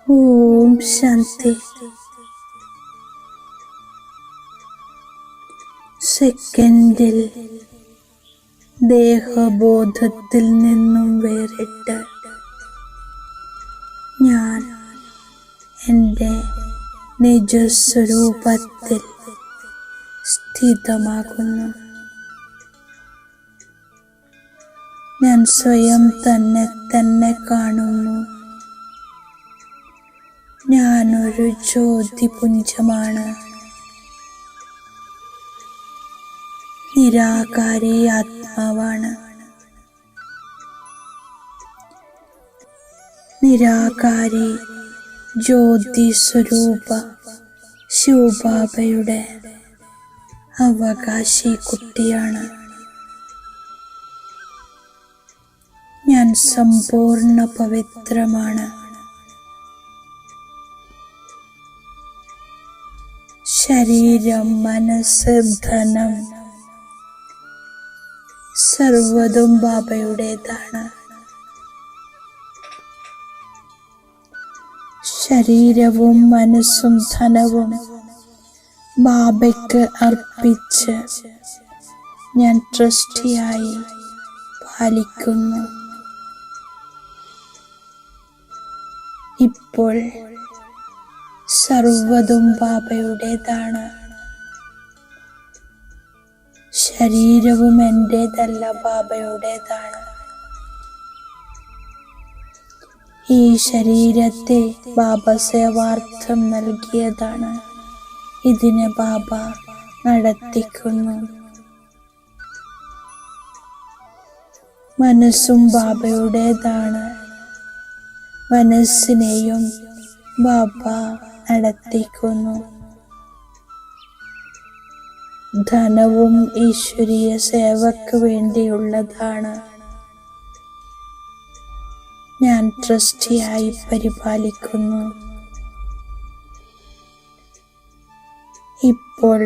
ഓം ശാന്തി. സെക്കൻഡിൽ ദേഹബോധത്തിൽ നിന്നും വേറിട്ട് ഞാൻ എൻ്റെ നിജസ്വരൂപത്തിൽ സ്ഥിതമാകുന്നു. ഞാൻ സ്വയം തന്നെ കാണുന്നു. ഞാനൊരു ജ്യോതിപുഞ്ചമാണ്. നിരാകാരി ആത്മാവാണ്. നിരാകാരി ജ്യോതി സ്വരൂപ ശിവബാബയുടെ അവകാശി കുട്ടിയാണ്. ഞാൻ സമ്പൂർണ്ണ പവിത്രമാണ്. ശരീരം, മനസ്സ്, ധനം സർവ്വതും ബാബയുടേതാണ്. ശരീരവും മനസ്സും ധനവും ബാബയ്ക്ക് അർപ്പിച്ച് ഞാൻ ട്രസ്റ്റിയായി പാലിക്കുന്നു. ഇപ്പോൾ സർവ്വതും ബാബയുടേതാണ്. ശരീരവും എന്റേതല്ല, ബാബയുടേതാണ്. ഈ ശരീരത്തെ ബാബ സേവാർത്ഥം നൽകിയതാണ്. ഇതിനെ ബാബ നടത്തിക്കുന്നു. മനസ്സും ബാബയുടേതാണ്. മനസ്സിനെയും ബാബ നടത്തിക്കുന്നു. ധനവും ഈശ്വരീയ സേവയ്ക്ക് വേണ്ടിയുള്ളതാണ്. ഞാൻ ട്രസ്റ്റിയായി പരിപാലിക്കുന്നു. ഇപ്പോൾ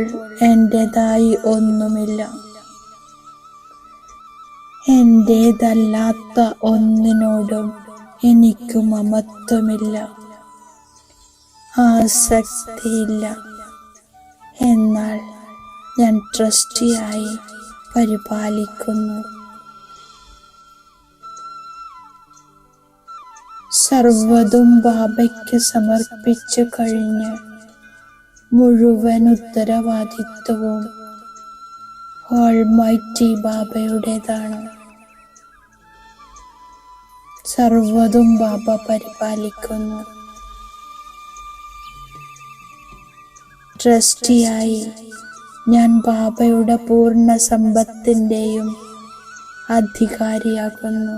എന്റേതായി ഒന്നുമില്ല. എന്റേതല്ലാത്ത ഒന്നിനോടും എനിക്ക് മമത്വമില്ല, ആസക്തിയില്ല. എന്നാൽ ഞാൻ ട്രസ്റ്റിയായി പരിപാലിക്കുന്നു. സർവ്വതും ബാബയ്ക്ക് സമർപ്പിച്ചു കഴിഞ്ഞ് മുഴുവൻ ഉത്തരവാദിത്വവും ഓൾമൈറ്റി ബാബയുടേതാണ്. സർവ്വതും ബാബ പരിപാലിക്കുന്നു. ട്രസ്റ്റിയായി ഞാൻ ബാബയുടെ പൂർണ്ണ സമ്പത്തിൻ്റെയും അധികാരിയാകുന്നു.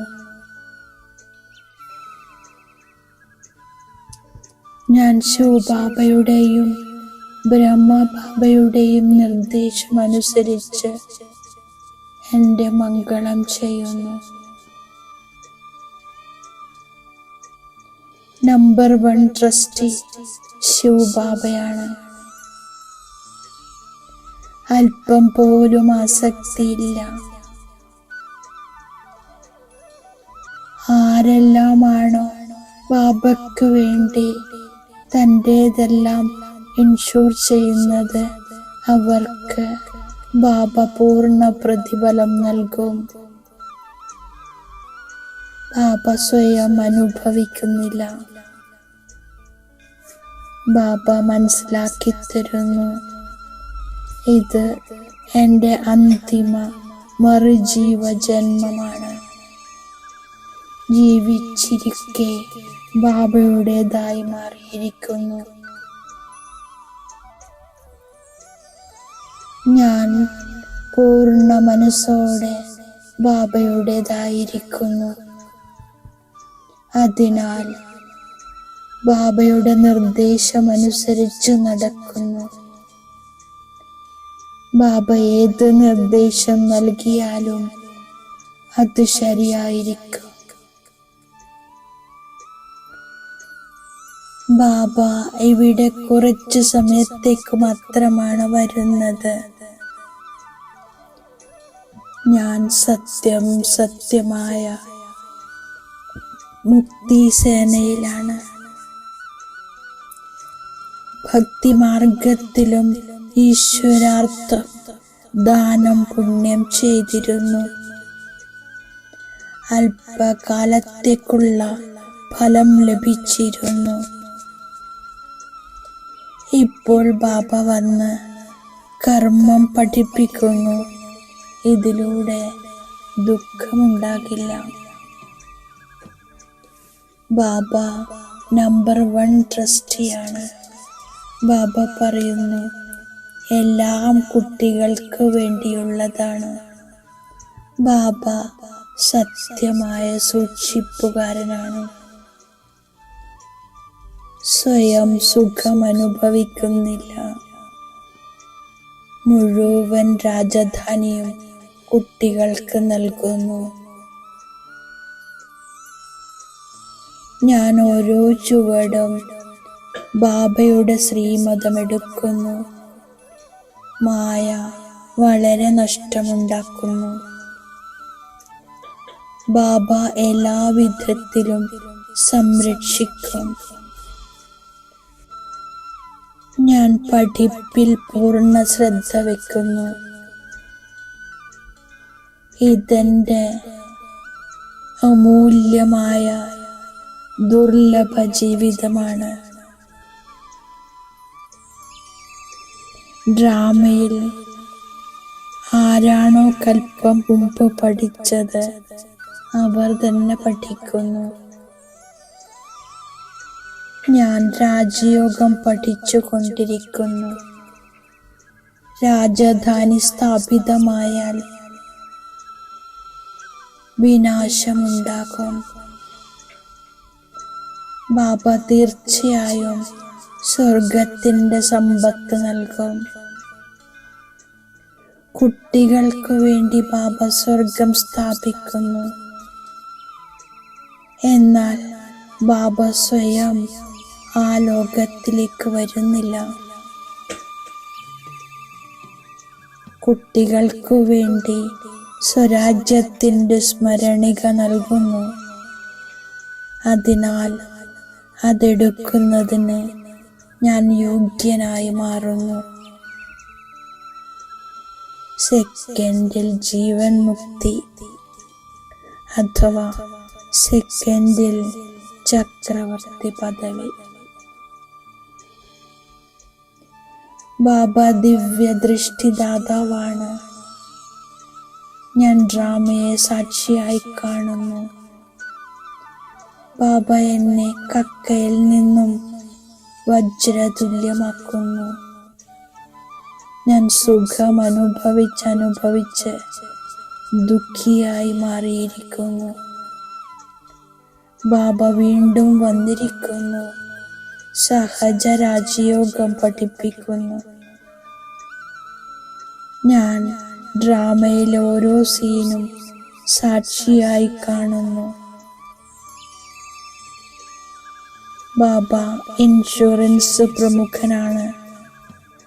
ഞാൻ ശിവബാബയുടെയും ബ്രഹ്മബാബയുടെയും നിർദ്ദേശമനുസരിച്ച് എൻ്റെ മംഗളം ചെയ്യുന്നു. നമ്പർ 1 ട്രസ്റ്റി ശിവബാബയാണ്. അല്പം പോലും ആസക്തിയില്ല. ആരെല്ലാമാണോ ബാബയ്ക്ക് വേണ്ടി തൻ്റേതെല്ലാം ഇൻഷൂർ ചെയ്യുന്നത് അവർക്ക് ബാബ പൂർണ്ണ പ്രതിഫലം നൽകും. ബാബ സ്വയം അനുഭവിക്കുന്നില്ല. ബാബ മനസ്സിലാക്കി തരുന്നു. ഇത് എൻ്റെ അന്തിമ മറുജീവ ജന്മമാണ്. ജീവിച്ചിരിക്കെ ബാബയുടേതായി മാറിയിരിക്കുന്നു. ഞാൻ പൂർണ്ണ മനസ്സോടെ ബാബയുടേതായിരിക്കുന്നു. അതിനാൽ ബാബയുടെ നിർദ്ദേശമനുസരിച്ച് നടക്കുന്നു. ബാബ ഏത് നിർദ്ദേശം നൽകിയാലും അത് ശരിയായിരിക്കും. ബാബ ഇവിടെ കുറച്ചു സമയത്തേക്ക് മാത്രമാണ് വരുന്നത്. ഞാൻ സത്യമായ മുക്തി സേനയിലാണ്. ഭക്തിമാർഗത്തിലും ഈശ്വരാർത്ഥ ദാനം പുണ്യം ചെയ്തിരുന്നു. അല്പകാലത്തേക്കുള്ള ഫലം ലഭിച്ചിരുന്നു. ഇപ്പോൾ ബാബ വന്ന് കർമ്മം പഠിപ്പിക്കുന്നു. ഇതിലൂടെ ദുഃഖമുണ്ടാകില്ല. ബാബ നമ്പർ 1 ട്രസ്റ്റിയാണ്. ബാബ പറയുന്നു, എല്ലാം കുട്ടികൾക്ക് വേണ്ടിയുള്ളതാണ്. ബാബ സത്യമായ സൂക്ഷിപ്പുകാരനാണ്. സ്വയം സുഖം അനുഭവിക്കുന്നില്ല. മുഴുവൻ രാജധാനിയും കുട്ടികൾക്ക് നൽകുന്നു. ഞാൻ ഓരോ ചുവടും ബാബയുടെ ശ്രീമതമെടുക്കുന്നു. മായ വളരെ നഷ്ടമുണ്ടാക്കുന്നു. ബാബ എല്ലാ വിധത്തിലും സംരക്ഷിക്കും. ഞാൻ പഠിപ്പിൽ പൂർണ്ണ ശ്രദ്ധ വയ്ക്കുന്നു. ഇതെന്റെ അമൂല്യമായ ദുർലഭ ജീവിതമാണ്. ഡ്രാമയിൽ ആരാണോ കൽപ്പം മുമ്പ് പഠിച്ചത് അവർ തന്നെ പഠിക്കുന്നു. ഞാൻ രാജയോഗം പഠിച്ചു കൊണ്ടിരിക്കുന്നു. രാജധാനി സ്ഥാപിതമായാൽ വിനാശമുണ്ടാകും. ബാബ തീർച്ചയായും സ്വർഗത്തിന്റെ സമ്പത്ത് നൽകും. കുട്ടികൾക്ക് വേണ്ടി ബാബ സ്വർഗം സ്ഥാപിക്കുന്നു. എന്നാൽ ബാബ സ്വയം ആ ലോകത്തിലേക്ക് വരുന്നില്ല. കുട്ടികൾക്കു വേണ്ടി സ്വരാജ്യത്തിന്റെ സ്മരണിക നൽകുന്നു. അതിനാൽ അതെടുക്കുന്നതിന് ഞാൻ യോഗ്യനായി മാറുന്നു. സെക്കൻഡിൽ ജീവൻ മുക്തി അഥവാ സെക്കൻഡിൽ ചക്രവർത്തി പദവി. ബാബ ദിവ്യ ദൃഷ്ടിദാതാവാണ്. ഞാൻ ഡ്രാമയെ സാക്ഷിയായി കാണുന്നു. ബാബ എന്നെ കക്കയിൽ നിന്നും വജ്രതുല്യമാക്കുന്നു. ഞാൻ സുഖം അനുഭവിച്ച് ദുഃഖിയായി മാറിയിരിക്കുന്നു. ബാബ വീണ്ടും വന്നിരിക്കുന്നു. സഹജ രാജയോഗം പഠിപ്പിക്കുന്നു. ഞാൻ ഡ്രാമയിലെ ഓരോ സീനും സാക്ഷിയായി കാണുന്നു. ബാബ ഇൻഷുറൻസ് പ്രമുഖനാണ്.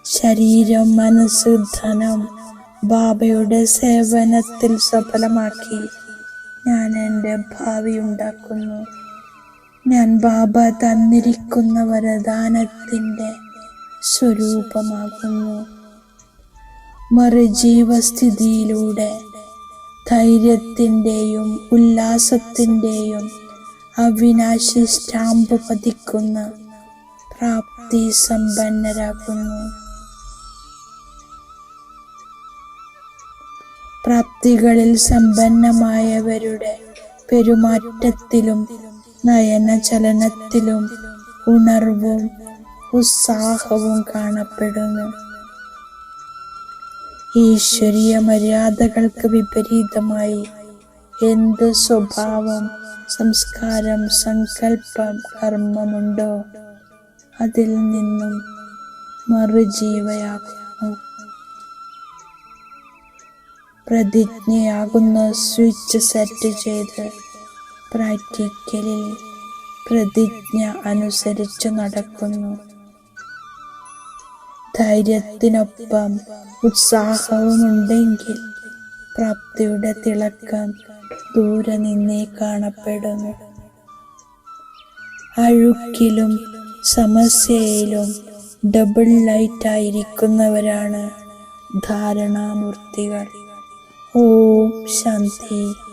ശരീരം, മനസ്സ്, ധനം ബാബയുടെ സേവനത്തിൽ സഫലമാക്കി ഞാൻ എൻ്റെ ഭാവി ഉണ്ടാക്കുന്നു. ഞാൻ ബാബ തന്നിരിക്കുന്ന വരദാനത്തിൻ്റെ സ്വരൂപമാകുന്നു. മറുജീവസ്ഥിതിയിലൂടെ ധൈര്യത്തിൻ്റെയും ഉല്ലാസത്തിൻ്റെയും അവിനാശി സ്റ്റാമ്പ് പതിക്കുന്ന പ്രാപ്തി സമ്പന്നരാകുന്നു. പ്രാപ്തികളിൽ സമ്പന്നമായവരുടെ പെരുമാറ്റത്തിലും നയനചലനത്തിലും ഉണർവും ഉത്സാഹവും കാണപ്പെടുന്നു. ഈശ്വരീയ മര്യാദകൾക്ക് വിപരീതമായി എന്ത് സ്വഭാവം, സംസ്കാരം, സങ്കല്പം, കർമ്മമുണ്ടോ അതിൽ നിന്നും മറുജീവയാകുന്നു. പ്രതിജ്ഞയാകുന്ന സ്വിച്ച് സെറ്റ് ചെയ്ത് പ്രാക്ടിക്കലിൽ പ്രതിജ്ഞ അനുസരിച്ച് നടക്കുന്നു. ധൈര്യത്തിനൊപ്പം ഉത്സാഹവുമുണ്ടെങ്കിൽ പ്രാപ്തിയുടെ തിളക്കം ദൂരെ നിന്നേ കാണപ്പെടുന്നു. അഴുക്കിലും സമസ്യയിലും ഡബിൾ ലൈറ്റ് ആയിരിക്കുന്നവരാണ് ധാരണാമൂർത്തികൾ. ഓം ശാന്തി.